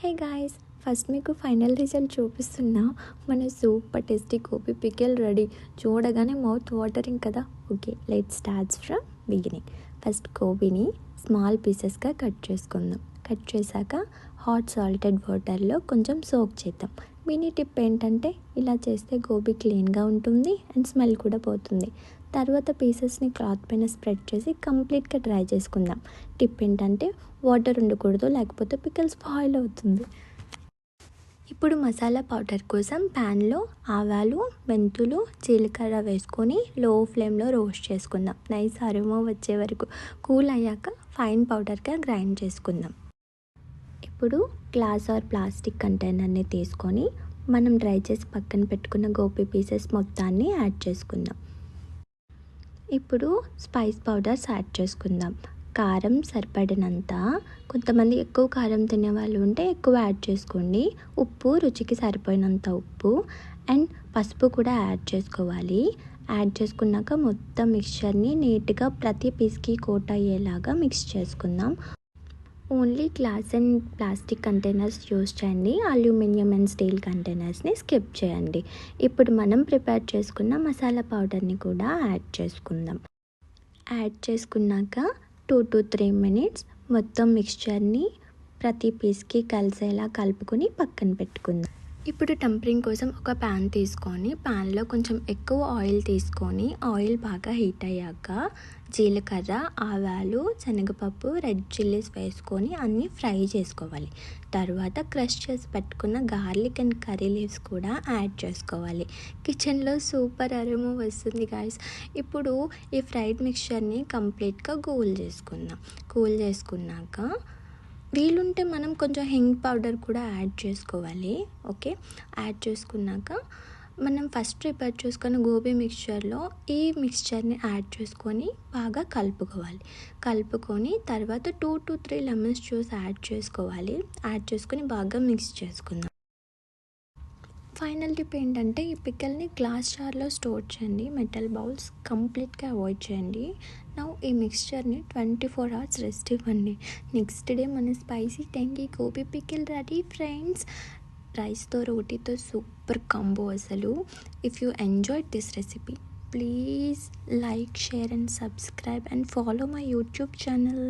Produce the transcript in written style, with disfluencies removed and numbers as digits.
హే guys, first మీకు final result చూపిస్తున్నా. మన super tasty gobi pickle ready. చూడగానే మౌత్ వాటరింగ్ కదా. Okay, let's starts from beginning. First గోబీని స్మాల్ పీసెస్గా కట్ చేసుకుందాం. కట్ చేశాక హాట్ సాల్టెడ్ వాటర్లో కొంచెం సోక్ చేద్దాం. మినీ టిప్ ఏంటంటే ఇలా చేస్తే గోబీ క్లీన్గా ఉంటుంది అండ్ స్మెల్ కూడా పోతుంది. తర్వాత పీసెస్ని క్లాత్ పైన స్ప్రెడ్ చేసి కంప్లీట్గా డ్రై చేసుకుందాం. టిప్ ఏంటంటే వాటర్ ఉండకూడదు, లేకపోతే పికిల్ స్పాయిల్ అవుతుంది. ఇప్పుడు మసాలా పౌడర్ కోసం ప్యాన్లో ఆవాలు, మెంతులు, జీలకర్ర వేసుకొని లో ఫ్లేమ్లో రోస్ట్ చేసుకుందాం. నైస్ అరోమా వచ్చే వరకు. కూల్ అయ్యాక ఫైన్ పౌడర్గా గ్రైండ్ చేసుకుందాం. ఇప్పుడు గ్లాస్ ఆర్ ప్లాస్టిక్ కంటైనర్ని తీసుకొని మనం డ్రై చేసి పక్కన పెట్టుకున్న గోబీ పీసెస్ మొత్తాన్ని యాడ్ చేసుకుందాం. ఇప్పుడు స్పైస్ పౌడర్స్ యాడ్ చేసుకుందాం. కారం సరిపడినంత, కొంతమంది ఎక్కువ కారం తినే వాళ్ళు ఉంటే ఎక్కువ యాడ్ చేసుకోండి. ఉప్పు రుచికి సరిపోయినంత ఉప్పు అండ్ పసుపు కూడా యాడ్ చేసుకోవాలి. యాడ్ చేసుకున్నాక మొత్తం మిక్స్చర్ని నీట్గా ప్రతి పీస్కి కోట్ అయ్యేలాగా మిక్స్ చేసుకుందాం. Only glass and plastic containers use చేయండి. అల్యూమినియం అండ్ స్టీల్ కంటైనర్స్ని స్కిప్ చేయండి. ఇప్పుడు మనం ప్రిపేర్ చేసుకున్న మసాలా పౌడర్ని కూడా యాడ్ చేసుకుందాం. యాడ్ చేసుకున్నాక 2 to 3 minutes మొత్తం మిక్స్చర్ని ప్రతి పీస్కి కలిసేలా కలుపుకొని పక్కన పెట్టుకుందాం. ఇప్పుడు టెంపరింగ్ కోసం ఒక ప్యాన్ తీసుకొని ప్యాన్లో కొంచెం ఎక్కువ ఆయిల్ తీసుకొని ఆయిల్ బాగా హీట్ అయ్యాక జీలకర్ర, ఆవాలు, శనగపప్పు, రెడ్ చిల్లీస్ వేసుకొని అన్నీ ఫ్రై చేసుకోవాలి. తర్వాత క్రష్ చేసి పెట్టుకున్న గార్లిక్ అండ్ కర్రీ లీవ్స్ కూడా యాడ్ చేసుకోవాలి. కిచెన్లో సూపర్ అరోమా వస్తుంది గాయస్. ఇప్పుడు ఈ ఫ్రైడ్ మిక్స్చర్ని కంప్లీట్గా కూల్ చేసుకున్నాక వీలుంటే మనం కొంచెం హింగ్ పౌడర్ కూడా యాడ్ చేసుకోవాలి. ఓకే, యాడ్ చేసుకున్నాక మనం ఫస్ట్ ప్రిపేర్ చేసుకున్న గోబీ మిక్స్చర్లో ఈ మిక్స్చర్ని యాడ్ చేసుకొని బాగా కలుపుకొని తర్వాత 2 to 3 లెమన్స్ జ్యూస్ యాడ్ చేసుకొని బాగా మిక్స్ చేసుకుందాం. ఫైనల్ టిప్ ఏంటంటే ఈ పికిల్ని గ్లాస్ జార్లో స్టోర్ చేయండి. మెటల్ బౌల్స్ కంప్లీట్గా అవాయిడ్ చేయండి. ఈ మిక్స్చర్ని 24 hours రెస్ట్ ఇవ్వండి. నెక్స్ట్ డే మన spicy tangy gobi pickle ready friends. రైస్తో రోటీతో సూపర్ కాంబో అసలు. If you enjoyed this recipe, please like, share and subscribe and follow my YouTube channel.